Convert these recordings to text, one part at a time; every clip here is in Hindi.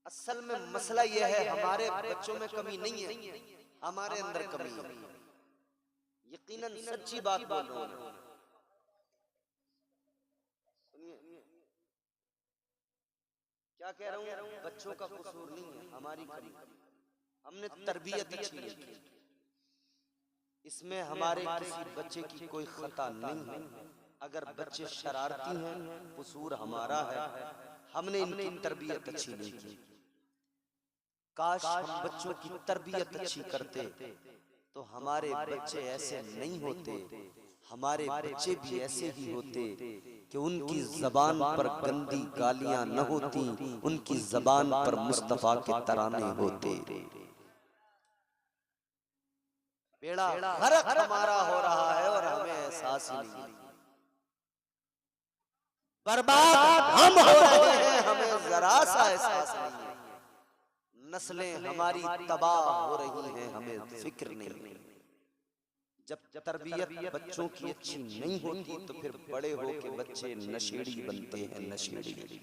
असल में मसला यह है, हमारे बच्चों में कमी नहीं है, हमारे अंदर कमी है। यकीनन सच्ची बात बोल रहा हूं। क्या कह रहा हूं? बच्चों का कसूर नहीं है, हमारी कमी। हमने तरबियत अच्छी की, इसमें हमारे किसी बच्चे की कोई खता नहीं है। अगर बच्चे शरारती हैं, कसूर हमारा है, हमने इनकी तरबियत अच्छी नहीं की। काश हम बच्चों की तरबियत अच्छी करते तो हमारे बच्चे ऐसे नहीं होते। हमारे बच्चे भी ऐसे ही होते कि उनकी जबान पर गंदी गालियां न होती, उनकी जबान पर मुस्तफा के तराने होते। बेड़ा गर्क हमारा हो रहा है और हमें एहसास ही नहीं। बर्बाद हम हो रहे हैं, हमें जरा सा एहसास नहीं है। नस्लें हमारी तबाह हो रही हैं, हमें फिक्र नहीं। जब तरबियत बच्चों की अच्छी नहीं होती तो फिर बड़े होके बच्चे नशेड़ी बनते हैं। नशेड़ी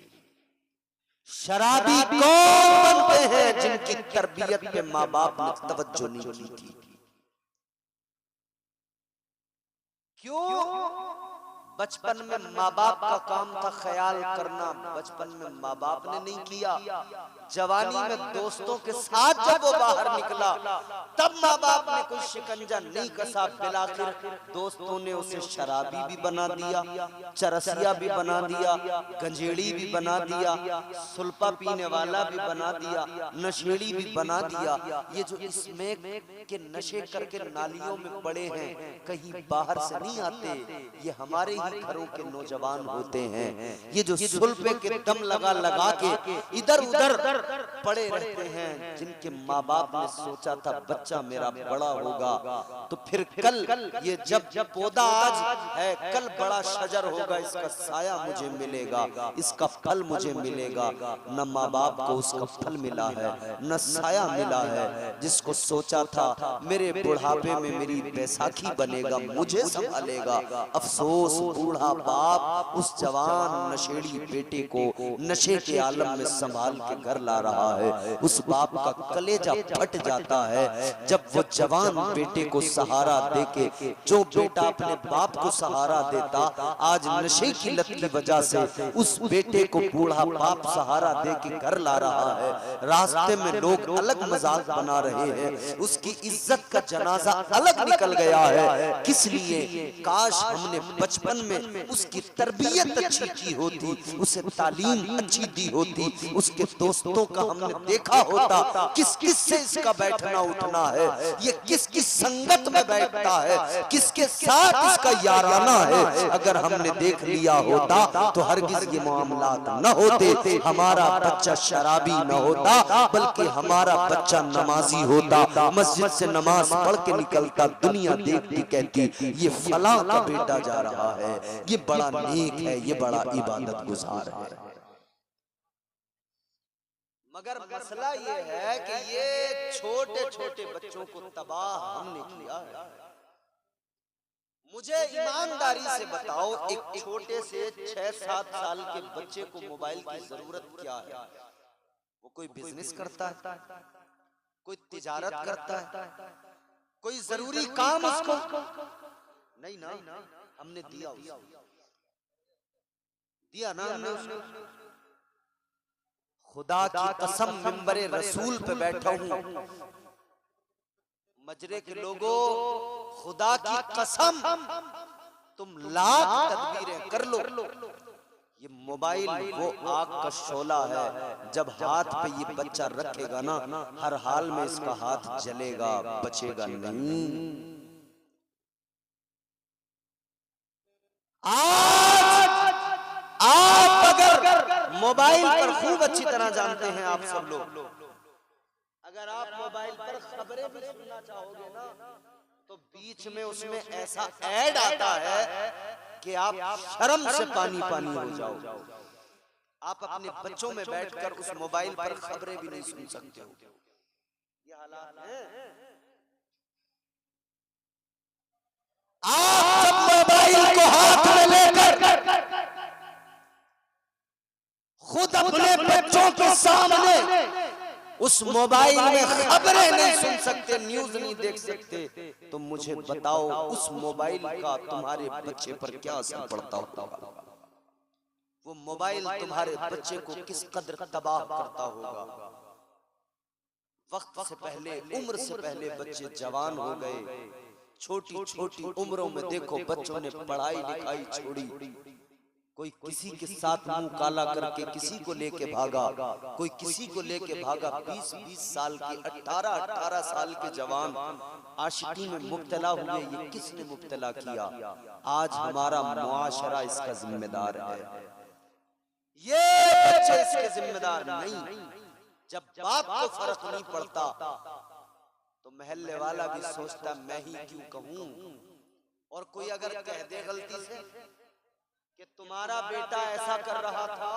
शराबी कौन बनते हैं? जिनकी तरबियत पे माँ बाप ने तवज्जो नहीं की थी। क्यों? बचपन में माँ बाप का काम था ख्याल करना, बचपन में माँ बाप ने नहीं किया। जवानी में दोस्तों के साथ जब वो बाहर निकला तब माँ बाप ने कोई शिकंजा नहीं कसा। बिलाखिर दोस्तों ने उसे शराबी भी बना दिया, चरसिया भी बना दिया, गंजेड़ी भी बना दिया, सुल्पा पीने वाला भी बना दिया, नशेड़ी भी बना दिया। ये जो इसमें के नशे करके नालियों में पड़े हैं, कहीं बाहर से नहीं आते, ये हमारे ही घरों के नौजवान होते हैं। ये जो सुल्पे के दम लगा लगा के इधर उधर पड़े रहते हैं, जिनके माँ बाप ने सोचा था बच्चा मेरा बड़ा होगा तो फिर कल ये जब पौधा आज है कल बड़ा शजर होगा, इसका साया मुझे मिलेगा, इसका फल मुझे मिलेगा। न माँ बाप को उसका फल मिला है, न साया मिला है। जिसको सोचा था मेरे बुढ़ापे में मेरी बैसाखी बनेगा, मुझे संभालेगा, अफसोस बूढ़ा बाप उस जवान नशेड़ी बेटे को नशे के आलम में संभाल के घर ला रहा है। उस बाप का कलेजा फट जाता है जब वो जवान बेटे को सहारा देके, जो बेटा अपने बाप को सहारा देता आज नशे की लत की वजह से उस बेटे को बूढ़ा बाप सहारा देके घर ला रहा है। रास्ते में लोग अलग मजाक बना रहे हैं, उसकी इज्जत का जनाजा अलग निकल गया है। किस लिए? काश हमने बचपन में उसकी तरबियत अच्छी की होती, उसे तालीम अच्छी दी होती, उसके दोस्तों का हमने देखा होता किस किस से इसका बैठना उठना है, ये किस किस संगत में बैठता है, किसके साथ इसका याराना है। अगर हमने देख लिया होता तो हरगिज ये मामलात न होते। हमारा बच्चा शराबी न होता, बल्कि हमारा बच्चा नमाजी होता। मस्जिद से नमाज पढ़ के निकलता, दुनिया देखती कहती ये फलां का बेटा जा रहा है, ये बड़ा नेक है, ये बड़ा इबादत गुजार है। मगर मसला ये है कि ये छोटे छोटे बच्चों को तबाह हमने किया है। मुझे ईमानदारी से बताओ, एक छोटे से 6-7 साल के बच्चे को मोबाइल की जरूरत क्या है? वो कोई बिजनेस करता है, कोई तिजारत करता है, कोई जरूरी काम उसको नहीं ना। हमने दिया ना हमने उसको। खुदा की कसम मिंबरे रसूल पे बैठा हूं, मजरे के लोगों, खुदा की कसम तुम लाख तदबीरें कर लो, ये मोबाइल वो आग का शोला है, जब हाथ पे ये बच्चा रखेगा ना हर हाल में इसका हाथ जलेगा, बचेगा नहीं। आप अगर मोबाइल पर खूब अच्छी तरह जानते हैं आप सब लोग, अगर आप मोबाइल पर खबरें भी सुनना चाहोगे ना तो बीच में उसमें ऐसा ऐड आता है कि आप शर्म से पानी पानी हो जाओ। आप अपने बच्चों में बैठकर उस मोबाइल पर खबरें भी नहीं सुन सकते हो। ये हालात है। आप जब मोबाइल को हाथ में लेकर खुद अपने बच्चों के सामने उस मोबाइल में खबरें नहीं सुन सकते, न्यूज नहीं देख सकते, तो मुझे बताओ उस मोबाइल का तुम्हारे बच्चे पर क्या असर पड़ता होगा? वो मोबाइल तुम्हारे बच्चे को किस कदर तबाह करता होगा। वक्त से पहले, उम्र से पहले बच्चे जवान हो गए। छोटी छोटी उम्रों में देखो बच्चों ने पढ़ाई लिखाई छोड़ी। कोई किसी के साथ मुंह काला करके किसी को लेके भागा, कोई किसी को लेके भागा। 20-20 साल के, 18-18 साल के जवान आशिकी में मुब्तला हुए। ये किसने मुब्तला किया? आज हमारा मुआशरा इसका जिम्मेदार है, ये बच्चे इसके जिम्मेदार नहीं। जब बाप को फर्क नहीं पड़ता तो महल्ले वाला भी सोचता मैं ही क्यों कहूं। और कोई अगर कह दे गलती से कि तुम्हारा बेटा ऐसा कर रहा था,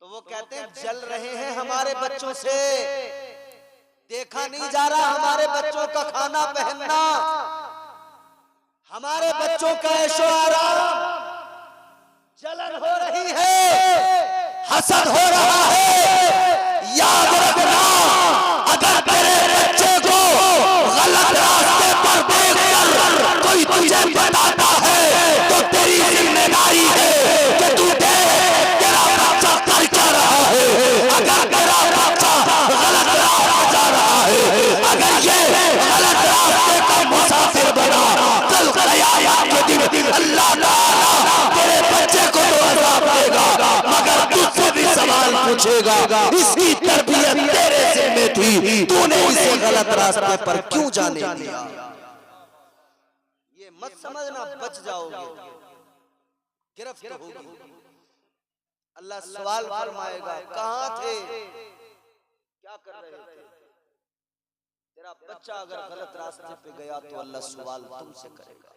तो वो कहते हैं जल रहे हैं हमारे बच्चों से, देखा नहीं जा रहा हमारे बच्चों का खाना पहनना, हमारे बच्चों का ऐशो आराम, जलन हो रही है, हसद हो रहा है। याद रखना, अगर तेरे बच्चे को गलत रास्ते पर देखकर कोई तुझे बताता है तो तेरी जिम्मेदारी है कि तू देख तेरा बच्चा कर क्या रहा है। अगर तेरा बच्चा गलत रास्ते जा रहा है, अगर ये गलत रास्ते का मुसाफिर बना, कल क़यामत के दिन अल्लाह ताला तेरे बच्चे को तो अज़ाब देगा, मगर तुझसे भी सवाल पूछेगा इसकी तरबियत तेरे ज़िम्मे थी, तूने इसे गलत रास्ते पर क्यों जाने दिया। ये मत समझना बच जाओगे, गिरफ्त होगी। अल्लाह सवाल फरमाएगा कहां थे, क्या कर रहे थे। तेरा बच्चा अगर गलत रास्ते पे गया तो अल्लाह सवाल तुमसे करेगा।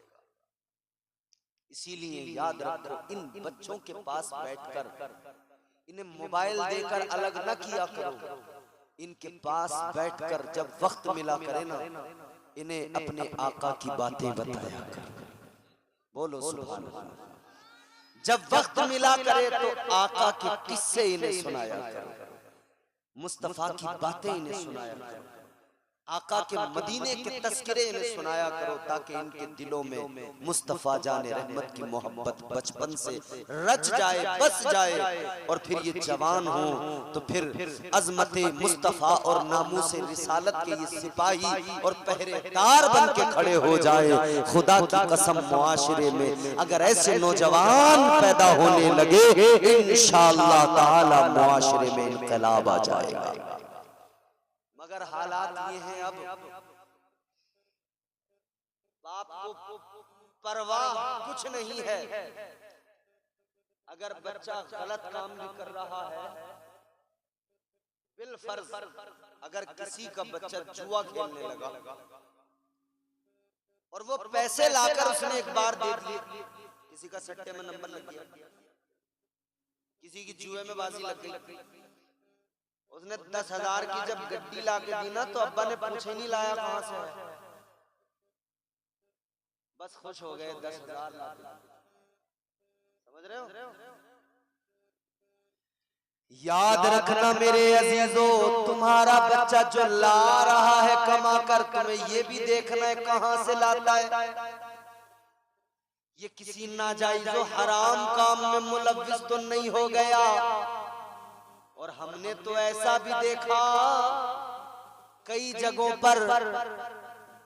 इसीलिए याद रखो, इन बच्चों के पास बैठकर इन्हें मोबाइल देकर अलग न किया करो। इनके पास बैठकर जब वक्त मिला करे ना, इन्हें अपने आका की बातें बताया करो। बोलो सुभान अल्लाह। जब वक्त मिला करे तो आका के किस्से इन्हें सुनाया करो, मुस्तफा की बातें इन्हें सुनाया करो, आका के मदीने के तस्करे इन्हें सुनाया करो, ताकि इनके दिलों में मुस्तफा जाने रहमत की मोहब्बत बचपन से रच जाए, बस जाए। और फिर ये जवान हो तो फिर अजमत मुस्तफा और नामूस रिसालत के ये सिपाही और पहरेदार बन के खड़े हो जाए। खुदा की कसम, मुआशरे में अगर ऐसे नौजवान पैदा होने लगे, इंशाअल्लाह ताला मुआशरे में इनकलाब आ जाएगा। मगर हालात ये हैं, अब बाप को परवाह कुछ नहीं है। अगर बच्चा गलत काम भी कर रहा है, बिलफर्ज अगर किसी का बच्चा जुआ खेलने लगा और वो पैसे लाकर उसने एक बार दे दिए, किसी का सट्टे में नंबर लग गया, किसी की जुए में बाजी लग गई, उसने 10,000 की जब गड्डी ला के दी ना, तो अब्बा ने पूछे नहीं लाया कहां से है, बस खुश हो गए 10,000 ला के। समझ रहे हो? याद रखना मेरे अजीजों, तुम्हारा बच्चा जो ला रहा है कमा कर, तुम्हें ये भी देखना है कहां से लाता है। ये किसी नाजायज हराम काम में मुलव्विस तो नहीं हो गया। और हमने तो ऐसा भी देखा कई जगहों पर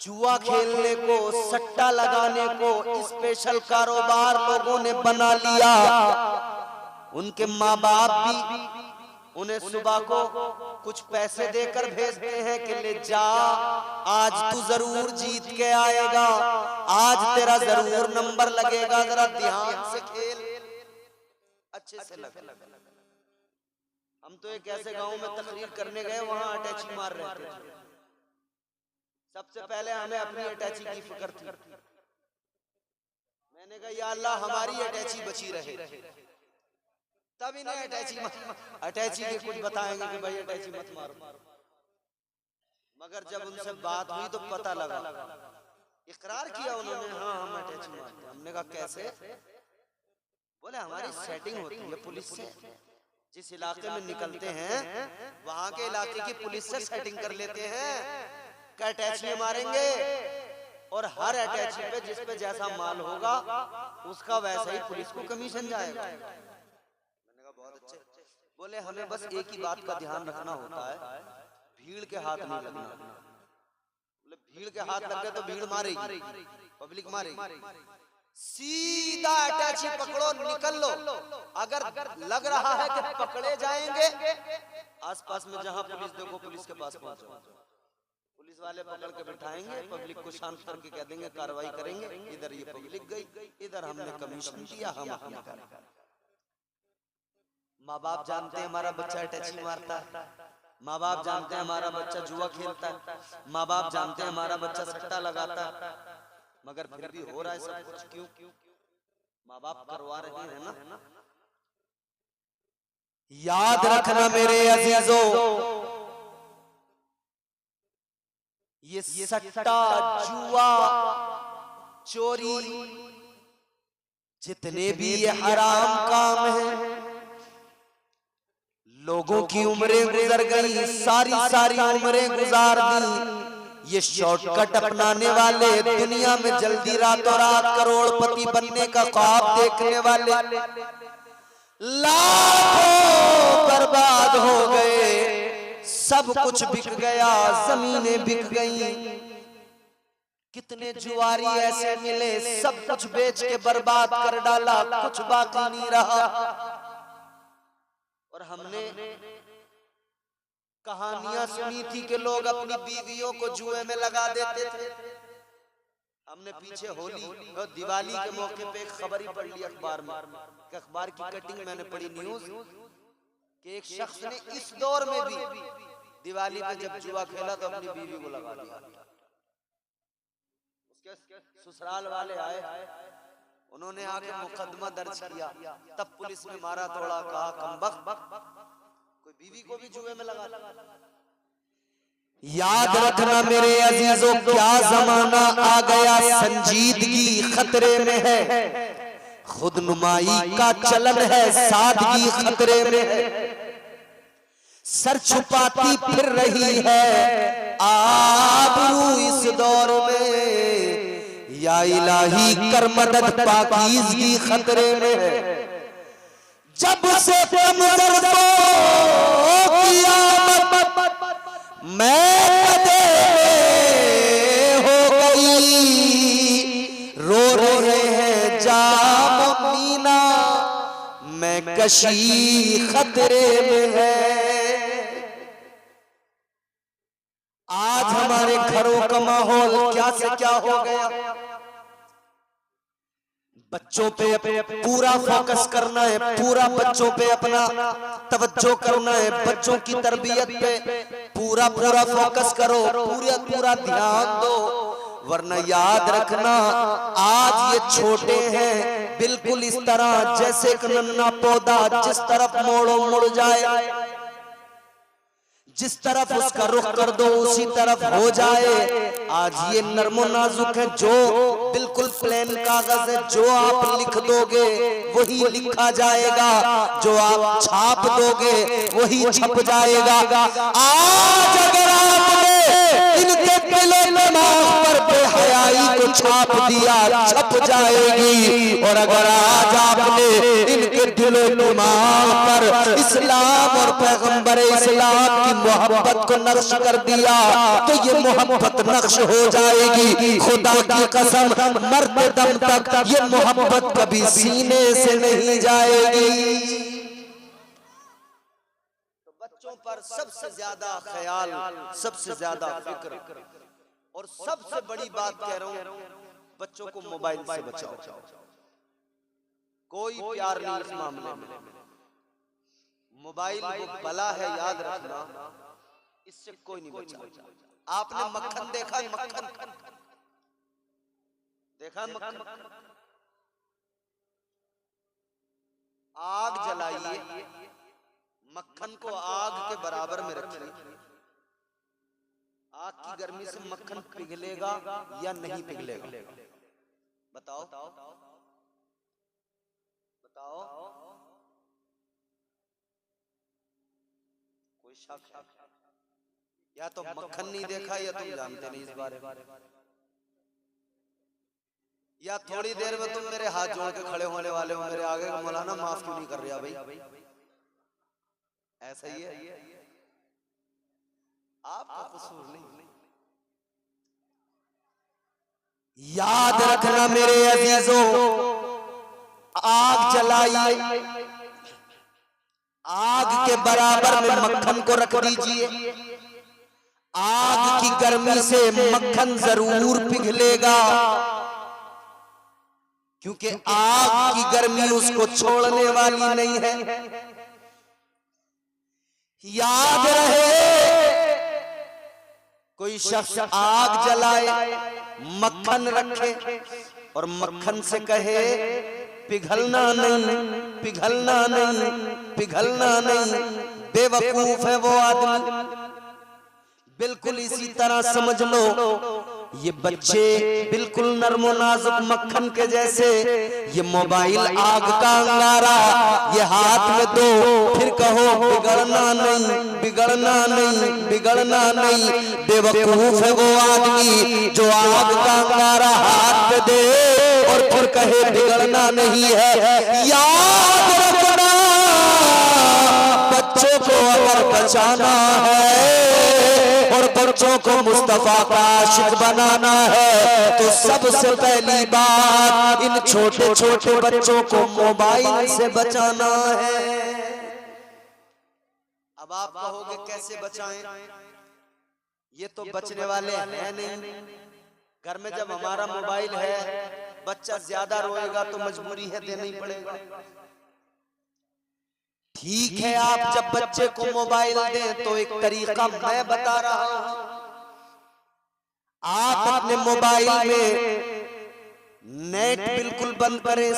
जुआ खेलने को, सट्टा लगाने को स्पेशल कारोबार लोगों ने बना लिया। उनके माँ बाप भी उन्हें सुबह को कुछ पैसे देकर भेजते हैं कि ले जा, आज तू जरूर जीत के आएगा, आज तेरा जरूर नंबर लगेगा, जरा ध्यान से खेल, अच्छे से लग। हम तो एक ऐसे गांव में तकरीर करने गए, वहां अटैची मार रहे थे। सबसे पहले हमें अपनी अटैची की फिक्र थी। मैंने कहा या अल्लाह हमारी अटैची बची रहे, तब इन्हें अटैची के कुछ बताएंगे कि भाई अटैची मत मारो। मगर जब उनसे बात हुई तो पता लगा, इकरार किया उन्होंने, हाँ हम अटैची मारते। हमने कहा कैसे? बोले हमारी सेटिंग होती है पुलिस से, जिस इलाके में निकलते हैं वहां के इलाके की पुलिस से सेटिंग कर लेते हैं कि अटैची मारेंगे और हर अटैची पे जिस पे जैसा माल होगा उसका वैसा ही पुलिस को कमीशन जाएगा। मैंने कहा बहुत अच्छे। बोले हमें बस एक ही बात का ध्यान रखना होता है, भीड़ के हाथ नहीं लगना। बोले भीड़ के हाथ लग गए तो भीड़ मारेगी, पब्लिक मारेगी। सीधा अटैची पकड़ो, निकल लो। अगर लग रहा है कि पकड़े जाएंगे, आसपास में जहां पुलिस देखो पुलिस के पास पहुंचो। पुलिस वाले पकड़ के बिठाएंगे, पब्लिक को शांत करके कह देंगे कार्रवाई करेंगे। इधर ये पब्लिक गई, इधर हमने कमीशन दिया, हम अपना करें। माँ बाप जानते हैं हमारा बच्चा अटैची मारता है, माँ बाप जानते हैं हमारा बच्चा जुआ खेलता है, माँ बाप जानते हैं हमारा बच्चा सट्टा लगाता है, मगर फिर भी हो रहा है सब कुछ। क्यों? माँ बाप करवा रहे हैं ना। याद रखना मेरे अजीजों, ये सट्टा, जुआ, चोरी, जितने भी ये हराम काम है, लोगों की उम्रें गुजर गई, सारी उम्रें गुजार दी। ये शॉर्टकट अपनाने वाले, दुनिया में जल्दी रातों रात करोड़पति बनने का ख्वाब देखने वाले लाखों बर्बाद हो गए। सब कुछ बिक गया, जमीनें बिक गई। कितने जुआरी ऐसे मिले, सब कुछ बेच के बर्बाद कर डाला, कुछ बाकी नहीं रहा। और हमने कहानियां सुनी थी कि लोग अपनी बीवियों को जुए में लगा देते थे। हमने पीछे होली और दिवाली के मौके पे एक खबर ही पढ़ ली अखबार में, अखबार की कटिंग मैंने पढ़ी न्यूज कि एक शख्स ने इस दौर में भी दिवाली पे जब जुआ खेला तो अपनी बीवी को लगा दिया। उसके ससुराल वाले आए, उन्होंने आके मुकदमा दर्ज किया, तब पुलिस ने मारा तोड़ा, कहा कमबख्त कोई बीवी को भी जुए में लगा। याद रखना मेरे अजीजों, क्या जमाना आ गया, संजीदगी खतरे में है, खुदनुमाई का चलन है, सादगी खतरे में है, सर छुपाती फिर रही है आबरू इस दौर में, या इलाही कर मदद पाकीज़गी खतरे में है। जब से कमजोर को क़यामत मैं कदे हो गई, रो रहे हैं जाम मीना, मैं कशी खतरे में है। आज हमारे घरों का माहौल क्या से क्या हो गया। बच्चों पे पूरा फोकस करना है, पूरा बच्चों पे अपना तवज्जो करना है, बच्चों की तरबियत पे पूरा फोकस करो, पूरा ध्यान दो, वरना याद रखना आज ये छोटे हैं बिल्कुल इस तरह जैसे एक नन्हा पौधा, जिस तरफ मोड़ो मुड़ जाए, जिस तरफ उसका रुख कर दो उसी तरफ हो जाए। आज ये नर्मो नाजुक है, जो बिल्कुल प्लेन कागज है, जो आप लिख दोगे वही लिखा जाएगा, जो आप छाप दोगे वही छप जाएगा। आज अगर आपने इनके दिलो दिमाग पर बेहयाई को छाप दिया, छप जाएगी। और अगर आज आपने इनके दिलो दिमाग पर इस्लाम और पैगंबर इस्लाम की मोहब्बत को नक्श कर दिया तो ये मोहब्बत नक्श हो जाएगी। खुदा की कसम मरते दम तक ये मोहब्बत कभी सीने से नहीं जाएगी। तो बच्चों पर सबसे ज्यादा ख्याल, सबसे ज्यादा फिक्र, और सबसे बड़ी बात कह रहा हूं, बच्चों को मोबाइल से बचाओ। कोई प्यार नहीं इस मामले में, मोबाइल वो बला है, याद रखना, इससे कोई नहीं बचा। आपने मक्खन देखा, मक्खन देखा, मक्खन आग जलाइए, मक्खन को आग के बराबर में रखिए, आग की गर्मी से मक्खन पिघलेगा या नहीं पिघलेगा? बताओ बताओ। कोई शक है? या तो मक्खन नहीं देखा या तुम जानते नहीं इस बारे में, या थोड़ी देर में तुम मेरे हाथ जोड़ के खड़े होने वाले हो मेरे आगे, मौलाना माफ क्यों नहीं कर रहा भाई? ऐसा ही है, आपका कसूर नहीं। याद रखना मेरे अजीजों, आग जलाई, आग के बराबर में मक्खन को रख दीजिए, आग की गर्मी से मक्खन जरूर पिघलेगा, क्योंकि आग की गर्मी उसको छोड़ने वाली नहीं है। याद रहे, कोई शख्स आग जलाए, मक्खन रखे और मक्खन से कहे पिघलना नहीं, पिघलना नहीं, पिघलना नहीं, बेवकूफ है वो आदमी। बिल्कुल इसी तरह समझ लो, ये बच्चे बिल्कुल नरमो नाजुक मक्खन के जैसे, ये मोबाइल आग का अंगारा, ये हाथ में दो फिर कहो बिगड़ना नहीं, बिगड़ना नहीं, बिगड़ना नहीं। बेवकूफ है वो आदमी जो आग का अंगारा हाथ में दे और फिर कहे बिगड़ना नहीं है। याद रखना, बच्चों को अगर बचाना है और बच्चों को मुस्तफा का आशिक बनाना है तो सबसे पहली बात इन छोटे छोटे बच्चों को मोबाइल से बचाना है। अब आप कहोगे कैसे बचाएं? ये तो बचने वाले हैं नहीं। घर में जब हमारा मोबाइल है, बच्चा ज्यादा रोएगा तो मजबूरी है देना ही पड़ेगा। ठीक है, आप जब बच्चे को मोबाइल दें तो एक तरीका मैं बता रहा हूं। आप अपने मोबाइल में नेट बिल्कुल बंद करें,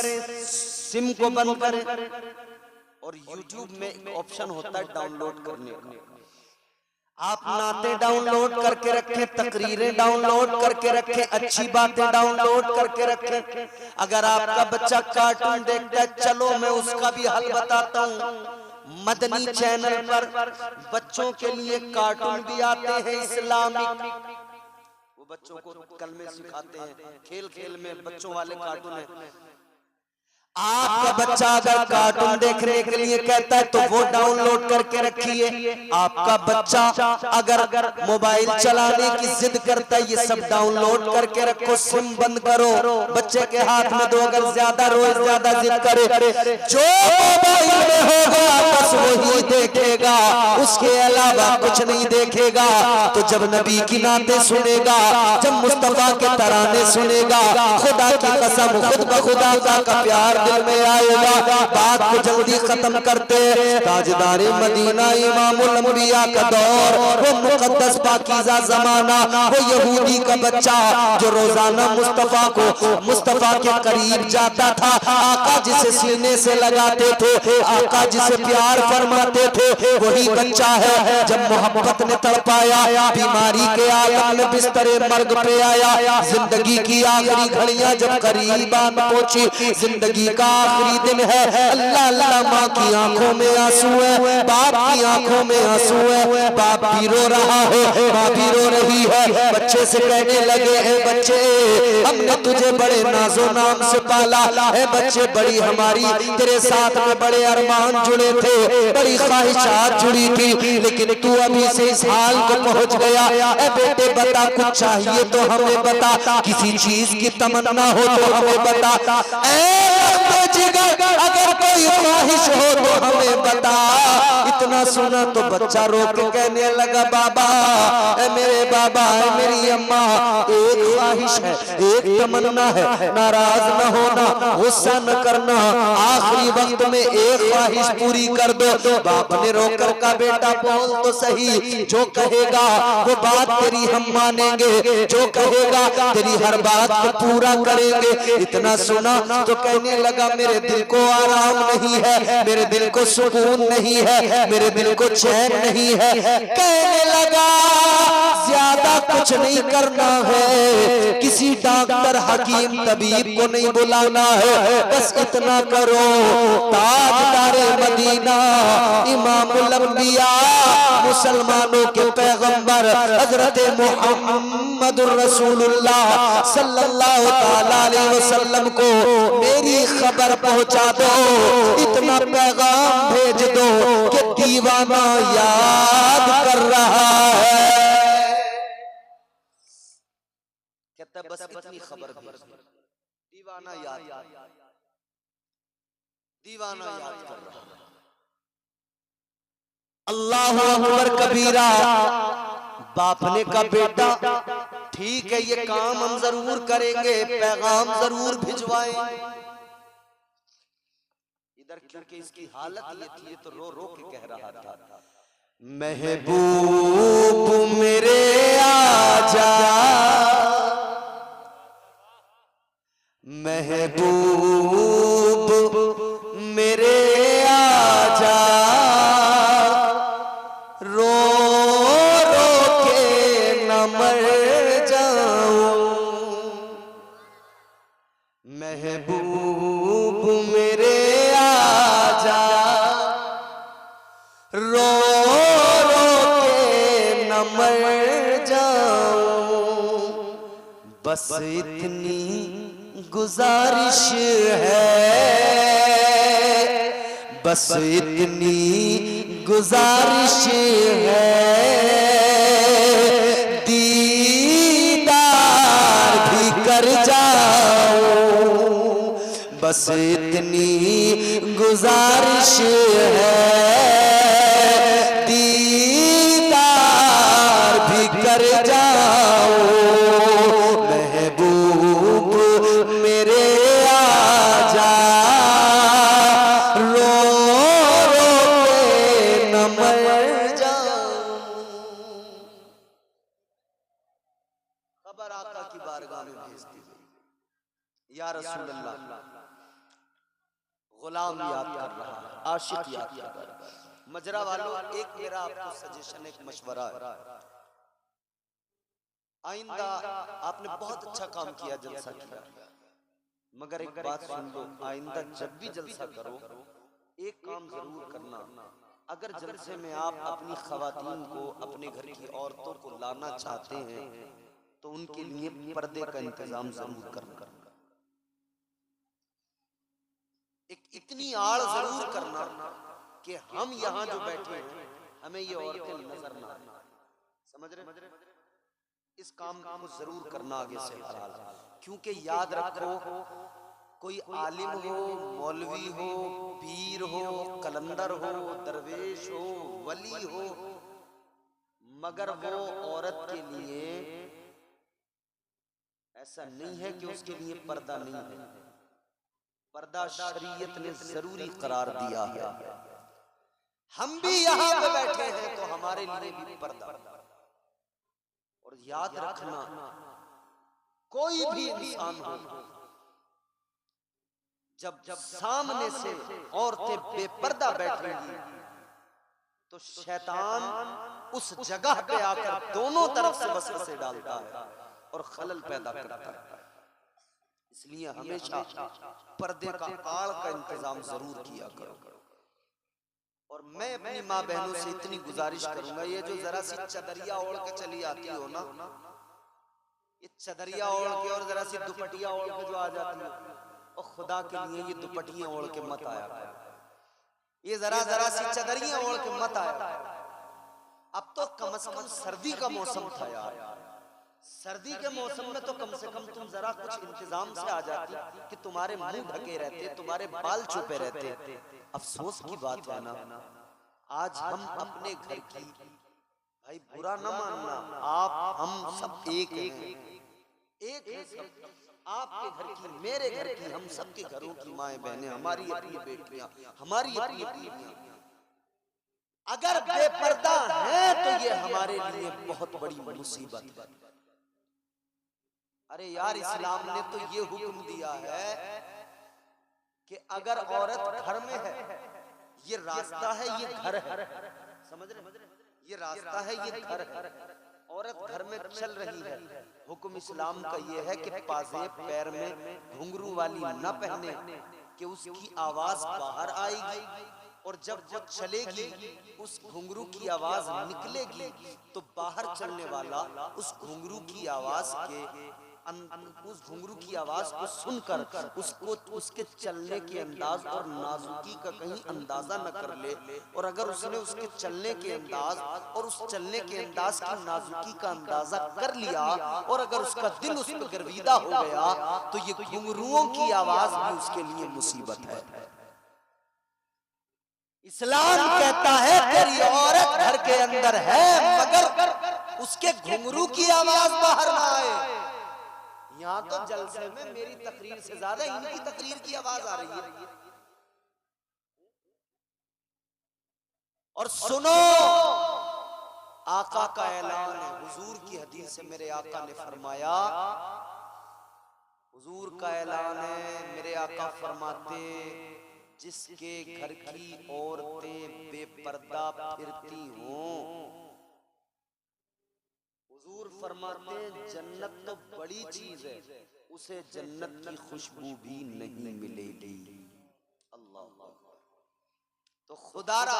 सिम को बंद करें और YouTube में एक ऑप्शन होता है डाउनलोड करने का। आप नाते डाउनलोड करके रखें, तकरीरें डाउनलोड करके रखें, अच्छी बातें डाउनलोड करके रखें। अगर आपका बच्चा कार्टून देखता है, चलो मैं उसका भी हल बताता हूँ। मदनी चैनल पर बच्चों के लिए कार्टून भी आते हैं इस्लामिक, वो बच्चों को कलमे सिखाते हैं, खेल खेल में बच्चों वाले कार्टून है। आपका बच्चा अगर कार्टून देखने के लिए कहता है तो वो डाउनलोड करके रखिए। आपका बच्चा अगर मोबाइल चलाने की जिद करता है, ये सब डाउनलोड करके रखो, सिम बंद करो, बच्चे के हाथ में दो। अगर ज्यादा रोज ज्यादा जिद करे, जो मोबाइल में होगा बस वही देखेगा, उसके अलावा कुछ नहीं देखेगा। तो जब नबी की नाते सुनेगा, जब मुस्तफा के तराने सुनेगा, खुदा की कसम खुद ब खुदा का प्यार दिल में आएगा। बात को जल्दी खत्म करते, ताजदारे मदीना इमामुल अंबिया का दौर, वो मुकद्दस पाकीज़ा जमाना, वो यहूदी का बच्चा जो रोजाना मुस्तफा के करीब जाता था, आका जिसे सीने से लगाते थे, आका जिसे प्यार फरमाते थे, वही बच्चा है जब मोहब्बत ने तड़पाया, बीमारी के आलम में बिस्तरे मर्ग पे आया, जिंदगी की आखिरी घड़ियां जब करीब आ पहुंची, जिंदगी का आखिरी दिन है, अल्लाह अल्लाह, माँ की आंखों में आंसू है, बाप की आंखों में आंसू है, बाप भी रो रहा है, माँ भी रो रही है। बच्चे से कहने लगे, है बच्चे हमने तुझे बड़े नाजो नाम से पाला है, बच्चे बड़ी हमारी तेरे साथ में बड़े अरमान जुड़े थे, बड़ी ख्वाहिशात जुड़ी थी, लेकिन तू अभी से इस हाल को पहुंच गया है। बेटे बता, कुछ चाहिए तो हमें बता, किसी चीज की तमन्ना हो तो हमें बता, अगर कोई ख्वाहिश हो तो हमें बता। इतना सुना तो बच्चा रो के कहने लगा, बाबा ए मेरे बाबा, ए मेरी अम्मा, एक ख्वाहिश है, एक तमन्ना है, नाराज न होना, गुस्सा न करना, आखिरी वक्त में एक ख्वाहिश पूरी कर दो। बाप ने रोकर का, बेटा बोल तो सही, जो कहेगा वो बात तेरी हम मानेंगे, जो कहेगा तेरी हर बात को पूरा करेंगे। इतना सुना तो कहने लगा, मेरे दिल को आराम नहीं है, मेरे दिल को सुकून नहीं है, मेरे दिल को चैन नहीं है। कहने लगा, ज्यादा कुछ नहीं करना है, किसी डॉक्टर हकीम तबीब को नहीं बुलाना है, बस इतना करो, ताजदारे मदीना इमामुल अंबिया मुसलमानों के पैगंबर हजरत मुहम्मदुर रसूलुल्लाह सल्लल्लाहु ताला अलैहि वसल्लम को मेरी खबर पहुंचा दो, इतना पैगाम भेज दो कि दीवाना याद कर रहा है। कहता बस इतनी खबर भेज दो, दीवाना याद कर रहा है। अल्लाह अकबर कबीरा। बाप ने कहा बेटा ठीक है, ये काम हम जरूर करेंगे, पैगाम जरूर भिजवाएं। इधर क्योंकि इसकी हालत ये थी, ये तो रो रो के कह रहा था, महबूब मेरे आजा, महबूब मेरे आजा, रो रो के न मर जाऊं, महबूब मेरे आजा, रो रो के न मर जाऊं, बस इतनी गुजारिश है, बस इतनी गुजारिश है, दीदार भी कर जाऊं, बस इतनी गुजारिश है, दीदार भी कर जाऊं, महबूब मेरे आजा, रो रो के न मर जाऊं। खबर आका की बारगाह में भेज दी गई, या रसूल अल्लाह, गुलाम याद कर रहा है, आशिक याद कर रहा है। मजरा वालों, एक मेरा आपको सजेशन, एक मशवरा है, आइंदा आपने बहुत अच्छा काम किया, जलसा किया, मगर एक बात सुन लो, आइंदा जब भी जलसा करो एक काम जरूर करना, अगर जलसे में आप अपनी खवातीन को, अपने घर की औरतों को लाना चाहते हैं तो उनके लिए पर्दे का इंतजाम जरूर करना, एक इतनी आड़ जरूर करना कि हम यहाँ जो बैठे हैं हमें ये औरतें नजर ना आए। समझ रहे? इस काम को जरूर करना आगे से हलाल, क्योंकि याद रखो, कोई आलिम हो, मौलवी हो, पीर हो, कलंदर हो, दरवेश हो, वली हो, मगर वो औरत के लिए ऐसा नहीं है कि उसके लिए पर्दा नहीं है। पर्दा शरीयत ने जरूरी करार दिया है। हम भी यहाँ पे बैठे हैं तो हमारे लिए भी पर्दा। और याद रखना, कोई भी इंसान हो, जब सामने से औरतें बेपर्दा बैठेंगी तो शैतान उस जगह पे आकर दोनों तरफ से वसवसे डालता है और खलल पैदा करता है। इसलिए हमेशा पर्दे का आड़ का इंतजाम जरूर किया करो। और मैं अपनी माँ बहनों से इतनी गुजारिश करूंगा, ये जो जरा सी चदरिया ओढ़ के चली आती हो ना, ये चदरिया ओढ़ के और जरा सी दुपटिया ओढ़ के जो आ जाती है, और खुदा के लिए ये दुपटियां ओढ़ के मत आया करो, ये जरा सी चदरियां ओढ़ के मत आया। अब तो कम से कम सर्दी का मौसम था यार, सर्दी के मौसम में तो कम से कम तुम जरा कुछ इंतजाम से आ जाती कि तुम्हारे मुंह ढके रहते, तुम्हारे बाल छुपे रहते। अफसोस की बात है ना, आज हम अपने घर की, भाई बुरा न मानना, आप हम सब एक हैं, एक हैं सब, आपके घर की, मेरे घर की, हम सबके घरों की माएं बहनें, हमारी अपनी बेटियां, हमारी अपनी बीवियां अगर बेपर्दा हैं तो ये हमारे लिए बहुत बड़ी मुसीबत है। अरे यार, इस्लाम ने तो ये हुक्म दिया है कि अगर औरत घर में है, ये रास्ता है, ये घर है, समझ रहे, ये रास्ता है, ये घर है, औरत घर में चल रही है, हुक्म इस्लाम का ये है कि पाजेब पैर में घुंघरू वाली न पहने, कि उसकी आवाज बाहर आएगी और जब वो चलेगी उस घुंघरू की आवाज निकलेगी तो बाहर चलने वाला उस घुंघरू की आवाज उस घुंघरू की आवाज को सुनकर उसको उसके चलने के अंदाज और नाजुकी का कहीं अंदाजा न कर ले, और अगर उसने उसके चलने के अंदाज और उस चलने के अंदाज की नाजुकी का अंदाजा कर लिया और अगर उसका दिल उस पर गर्विदा हो गया तो ये घुंघरूओं की आवाज भी उसके लिए मुसीबत है। इस्लाम कहता है तेरी औरत घर के अंदर है मगर उसके घुंघरू की आवाज बाहर ना आए। यहाँ तो जलसे में मेरी तकरीर से ज्यादा इनकी तकरीर की आवाज आ रही है। और सुनो, आका का ऐलान है, हुजूर की हदीस से मेरे आका ने फरमाया, हुजूर का ऐलान है, मेरे आका फरमाते जिसके घर की औरतें बेपर्दा फिरती हों, हुजूर फरमाते जन्नत तो बड़ी चीज है, उसे जन्नत की खुशबू भी नहीं मिलेगी। अल्लाह। तो खुदारा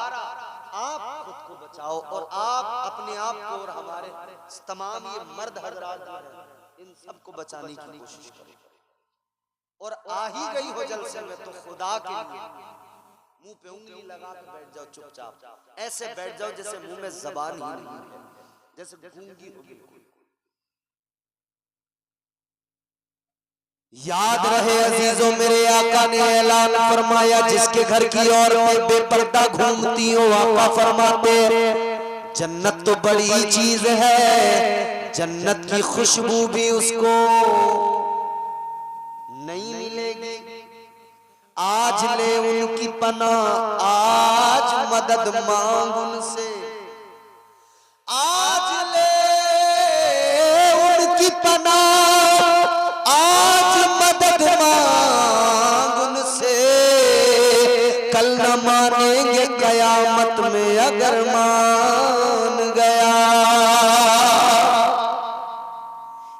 आप खुद को बचाओ और आप अपने आप को और हमारे तमाम ये मर्द हजरात इन सबको बचाने की कोशिश करो। और आ ही गई हो जलसे में तो खुदा के लिए मुंह पे उंगली लगा के बैठ जाओ, चुपचाप ऐसे बैठ जाओ जैसे मुंह में जबान ही नहीं है, जैसे गूंगी हो बिल्कुल। याद रहे अजीजों, मेरे आका ने ऐलान फरमाया जिसके घर की औरतें बेपर्दा घूमती हो, आका फरमाते जन्नत तो बड़ी चीज है, जन्नत की खुशबू भी उसको नहीं मिलेगी। आज ले उनकी पनाह, आज मदद मांग उनसे, आज ले उनकी पनाह, आज मदद मांग उनसे, कल न मानेंगे कयामत में अगर मान गया।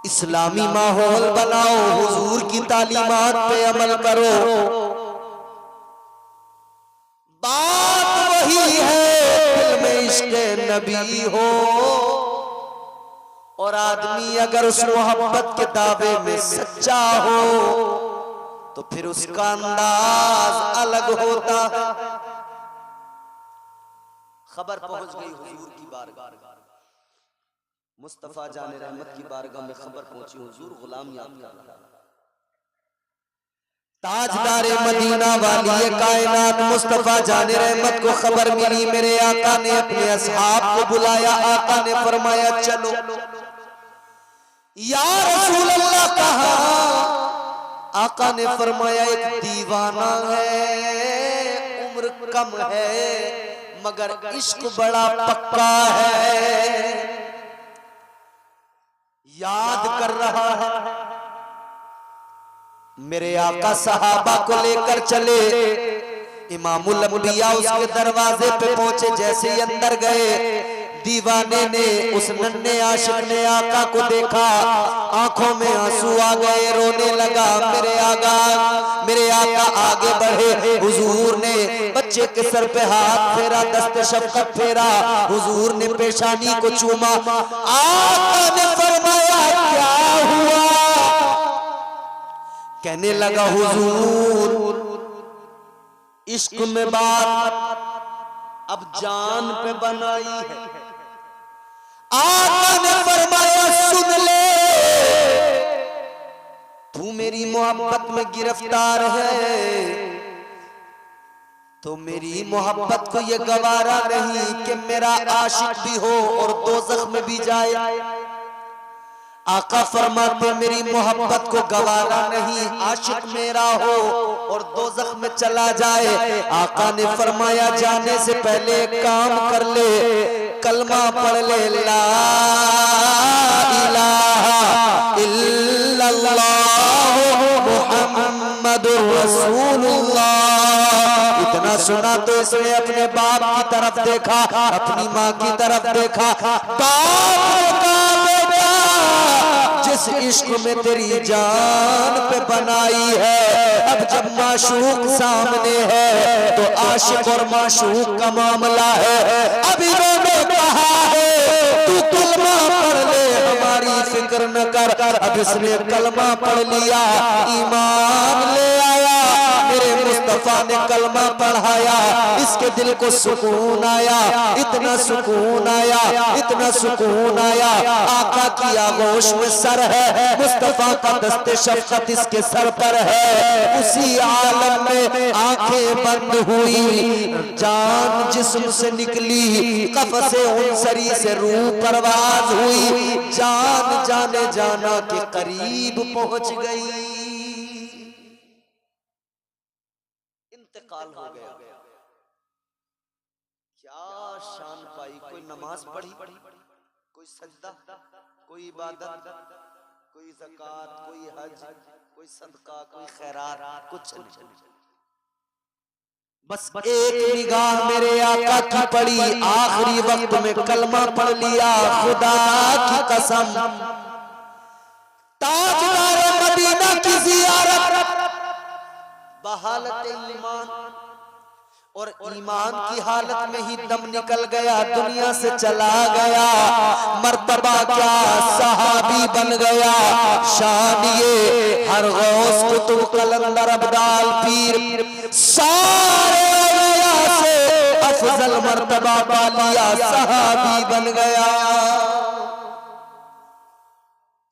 इस्लामी माहौल बनाओ, हुजूर की तालीमात पे अमल करो। बात वही है, दिल में इश्क़े नबी हो और आदमी अगर उस मोहब्बत के दावे में सच्चा हो तो फिर उसका अंदाज अलग होता है। खबर पहुंच गई हुजूर की बारगाह, मुस्तफा जाने रहमत की बारगाह में खबर पहुंची, हुजूर गुलाम याद कर रहा है। ताजदारे मदीना वाली कायनात मुस्तफा जाने रहमत को खबर मिली, मेरे आका ने अपने असहाब को बुलाया, आका ने फरमाया चलो। या रसूल अल्लाह कहा, आका ने फरमाया एक दीवाना है, उम्र कम है मगर इश्क बड़ा पक्का है, याद कर रहा है। मेरे आका सहाबा को लेकर चले, इमामुल अंबिया उसके दरवाजे पे पहुंचे, जैसे ही अंदर गए दीवाने ने, उस नन्हे आशिक ने आका को देखा, आंखों में आंसू आ गए, रोने लगा। मेरे आका आगे बढ़े, हुजूर ने बच्चे के सर पे हाथ फेरा, दस्ते शफकत फेरा, हुजूर ने पेशानी को चूमा, आका ने फरमाया क्या हुआ? कहने लगा हुजूर इश्क में बात अब जान पे बनाई है। आका ने फरमाया सुन ले, तू मेरी मोहब्बत में गिरफ्तार है तो मेरी मोहब्बत को ये गवारा नहीं कि मेरा आशिक भी हो और दोज़ख में भी जाए। आका फरमाते मेरी मोहब्बत को गवारा नहीं, आशिक मेरा हो और दोज़ख में चला जाए। आका ने फरमाया जाने से पहले काम कर ले, कलमा पढ़ ले, ला इलाहा इल्लल्लाह मुहम्मदुर रसूलुल्लाह। इतना सुना तो इसने अपने बाप की तरफ देखा, अपनी माँ की तरफ देखा, बाप का जिस इश्क में तेरी जान पे बनाई है। अब जब माशूक सामने है तो आशिक और माशूक का मामला है। अब इन्होंने कहा है तू कलमा पढ़ ले, हमारी फिक्र न कर। अब इसने कलमा पढ़ लिया, ईमान ले आया, मेरे मुस्तफा ने कलमा पढ़ाया, इसके दिल को सुकून आया, इतना सुकून आया, इतना सुकून आया। आका की आगोश में सर है, मुस्तफा का दस्ते शफ़क़त इसके सर पर है। उसी आलम में आंखें बंद हुई, जान जिस्म से निकली, कफ़से उनसरी से रूह परवाज हुई, जान जाने जाना के करीब पहुंच गई, इंतकाल हो गया। क्या शान पाई। कोई नमाज पढ़ी, कोई सजदा, कोई इबादत, कोई ज़कात, कोई हज, कोई सदका, कोई खैरात, कुछ नहीं। बस एक निगाह मेरे आका की पड़ी, आखिरी वक्त में कलमा पढ़ लिया। खुदा की कसम, ताजदार मदीना की ज़ियारत बहालत ईमान और ईमान की हालत में ही दम निकल गया, दुनिया से चला गया। मर्तबा क्या सहाबी बन गया, शान ये हर गौस कुतुब कलंदर अब्दाल पीर सारे औलिया से अफजल मर्तबा पा लिया, सहाबी बन गया,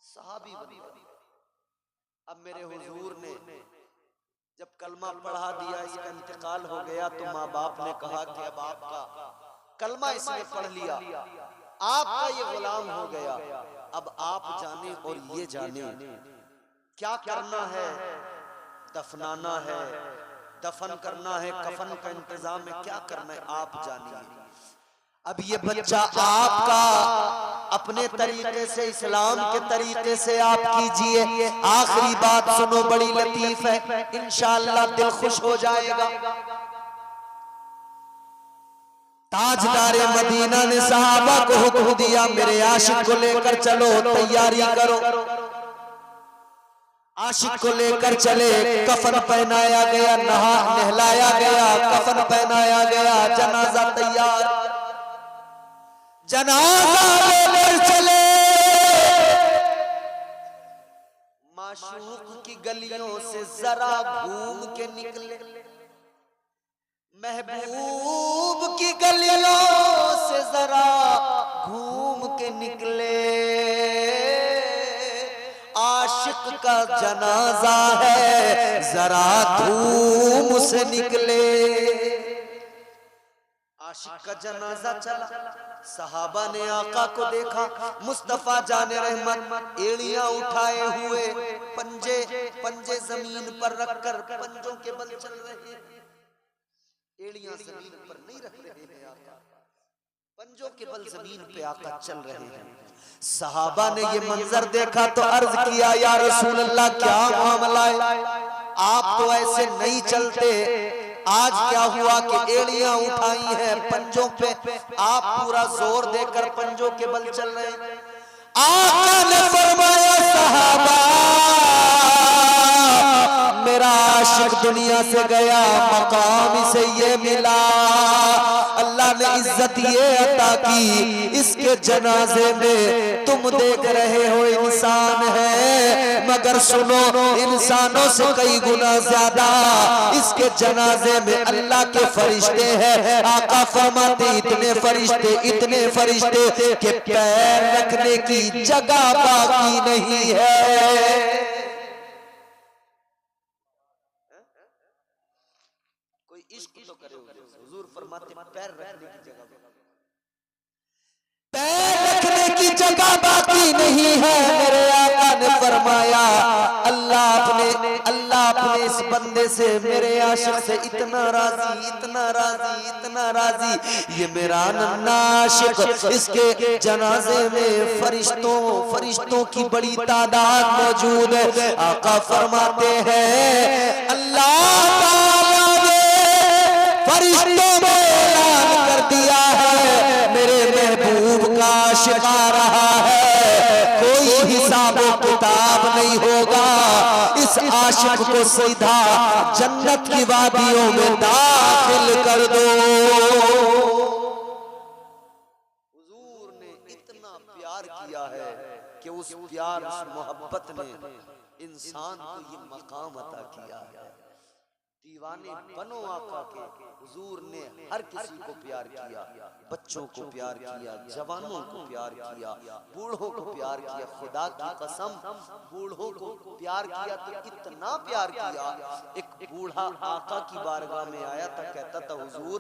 सहाबी बन गया। अब मेरे हुजूर ने जब कलमा पढ़ा दिया, इसका इंतकाल हो गया, तो माँ बाप ने कहा कि अब आपका कलमा इसने पढ़ लिया, आपका ये गुलाम हो गया, अब आप जाने और ये जाने क्या करना है। दफनाना है, दफन करना है, कफन का इंतजाम है, क्या करना है आप जानिए। अब ये बच्चा आपका अपने तरीके से, इस्लाम के तरीके से आप कीजिए। आखिरी बात सुनो, बड़ी लतीफ है, इंशाअल्लाह दिल खुश हो जाएगा। ताजदारे मदीना ने सहाबा को हुक्म दिया, मेरे आशिक को लेकर चलो, तैयारी करो। आशिक को लेकर चले, कफन पहनाया गया, नहलाया गया, कफन पहनाया गया, जनाजा तैयार, जनाजा लेकर चले। माशूक की गलियों से जरा घूम के निकले, महबूब की गलियों से जरा घूम के निकले। आशिक का जनाजा है, जरा धूम से निकले। आशिक का जनाजा चला, सहाबा ने आका को देखा, मुस्तफा जाने रहमत एड़ियां उठाए हुए, पंजे पंजे जमीन पर रखकर पंजों के बल चल रहे हैं। एड़ियां जमीन पर नहीं रख रहे हैं आका, पंजों के बल जमीन पे आका चल रहे हैं। सहाबा ने ये मंजर देखा तो अर्ज किया, या रसूल अल्लाह क्या मामला है, आप तो ऐसे नहीं चलते, आज क्या हुआ कि एड़ियां उठाई हैं पंजों पे, आप पूरा जोर देकर पंजों के बल चल रहे हैं। आका ने फरमाया, सहाबा मेरा आशिक दुनिया से गया, मकाम इसे ये मिला, अल्लाह ने इज्जत ये अता की, इसके जनाजे में तुम देख रहे हो इंसान है, मगर सुनो इंसानों से कई गुना ज्यादा इसके जनाजे में अल्लाह के फरिश्ते हैं। आका फरमाते इतने फरिश्ते के पैर रखने की जगह बाकी नहीं है। कोई इश्क तो करे, हुजूर फरमाते पैर रखने की जगह, पैर रखने की जगह बाकी नहीं है। मेरे आका ने फरमाया, अल्लाह अपने इस बंदे से, मेरे आशिक से इतना राजी, ये मेरा नन्ना आशिक, इसके जनाजे में फरिश्तों की बड़ी तादाद मौजूद है। आका फरमाते हैं, अल्लाह ताला ने फरिश्तों में ऐलान कर दिया है, मेरे महबूब का आशिक आ रहा है, कोई हिसाबों बेताब नहीं होगा। इस आशिक को सीधा जन्नत की वादियों में दाखिल कर दो। हुजूर ने इतना प्यार किया है कि उस प्यार, उस मोहब्बत ने इंसान को ये मकाम अता किया है। दीवाने बनो आका के। हुजूर ने हर किसी को प्यार किया, बच्चों को प्यार किया, जवानों को प्यार किया, बूढ़ों को प्यार किया। खुदा की कसम, बूढ़ों को प्यार किया तो इतना प्यार किया। एक बूढ़ा आका की बारगाह में आया था, कहता था हुजूर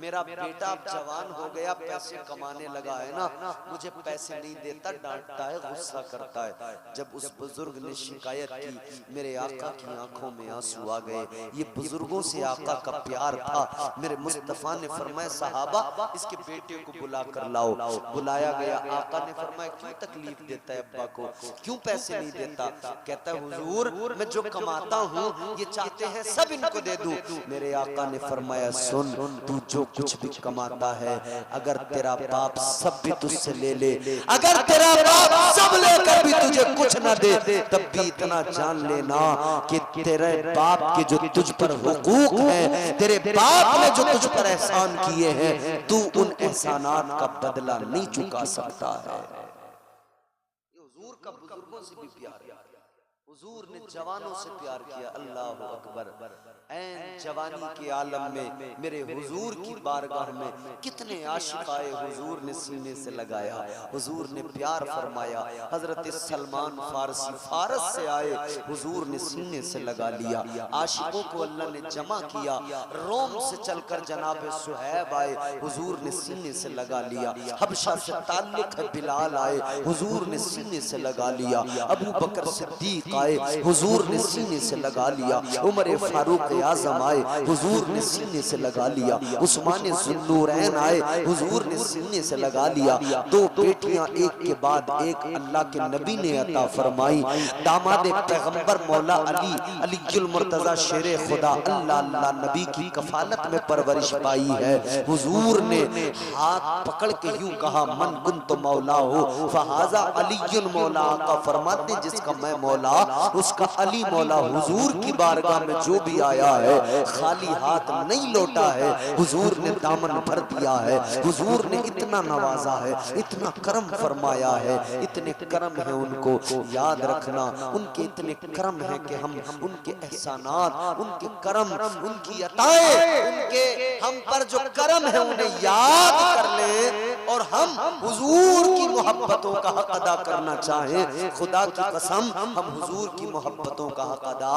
मेरा बेटा अब जवान हो गया, पैसे कमाने लगा है ना, मुझे पैसे नहीं देता, डांटता है, गुस्सा करता है। जब उस बुजुर्ग ने शिकायत की, मेरे आका की आंखों में आंसू आ गए। ये बुजुर्गों से आका का प्यार था। मेरे मुस्तफा ने फरमाया सहाबा इसके बेटे को बुला कर लाओ। बुलाया गया। आका ने फरमाया क्यों तकलीफ देता है अब्बा को, क्यों पैसे नहीं देता? कहता है हुजूर मैं जो कमाता हूँ ये चाहते हैं सब इनको दे दूं। मेरे आका ने फरमाया सुन, तू जो कुछ भी कमाता है, अगर तेरा बाप सब भी तुझसे ले ले, अगर तेरा बाप सब लेकर भी तुझे कुछ न दे, तब भी इतना जान लेना कि तेरे बाप के जो तुझ पर हुकूक हैं, तेरे बाप ने जो तुझ पर एहसान किए हैं, तू उन एहसानात का बदला नहीं चुका सकता है। हुजूर का बुजुर्गों से भी प्यार है। हुजूर ने जवानों से प्यार किया। अल्लाह अकबर। ऐन जवानी के आलम में मेरे हुजूर की बारगाह में कितने आशिक आए, हुजूर ने सीने से लगाया, हुजूर ने प्यार फरमाया। हजरत सलमान फारसी फारस से आए, हुजूर ने सीने से लगा लिया। आशिकों को अल्लाह ने जमा किया। रोम से चलकर जनाब सुहैब आए, हुजूर ने सीने से लगा लिया। हबशा से ताल्लुक है बिलाल आए, हुजूर ने सीने से लगा लिया। अबू बकर सिद्दीक आए, हुजूर ने सीने से लगा लिया। उमर फारूक आज़म आए, हुजूर ने सीने से लगा लिया। उस्मान ज़ुन्नूरैन आए, हुजूर ने सीने से लगा लिया। दो बेटियां एक के बाद एक अल्लाह के नबी ने अता फरमाई। दामाद पैगंबर मौला अली अलीउल मुर्तजा शेरे खुदा अल्लाह अल्लाह नबी की कफालत में परवरिश पाई है। हुजूर ने हाथ पकड़ के यूं कहा मन कुंतु मौला हो फहाजा अलीउल मौला। का फरमाते जिसका मैं मौला उसका अली मौला। हुजूर की बारगाह में जो भी आया है खाली हाथ नहीं लौटा है, हुजूर ने दामन भर दिया है। हुजूर ने इतना नवाजा है, इतना करम फरमाया है, इतने करम है उनको याद रखना। उनके इतने करम है कि हम उनके एहसानात, उनके करम, उनकी अताएं, उनके हम पर जो करम है उन्हें याद कर ले और हम हुजूर की मोहब्बतों का हक अदा करना चाहें। खुदा की कसम हम हुजूर की मोहब्बतों का हक अदा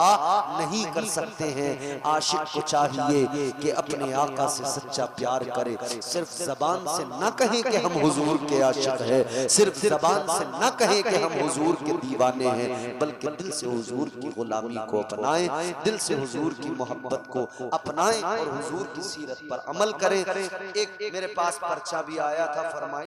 नहीं कर सकते हैं। आशिक को चाहिए कि अपने आका से सच्चा प्यार करे। सिर्फ जबान से न कहें कि हम हुजूर के आशिक हैं, सिर्फ जबान से न कहें कि हम हुजूर के दीवाने हैं, बल्कि दिल से हुजूर की गुलामी को अपनाएं, दिल से हुजूर की मोहब्बत को अपनाएं और हुजूर की सीरत पर अमल करें। एक मेरे पास पर्चा भी आया था, फरमाया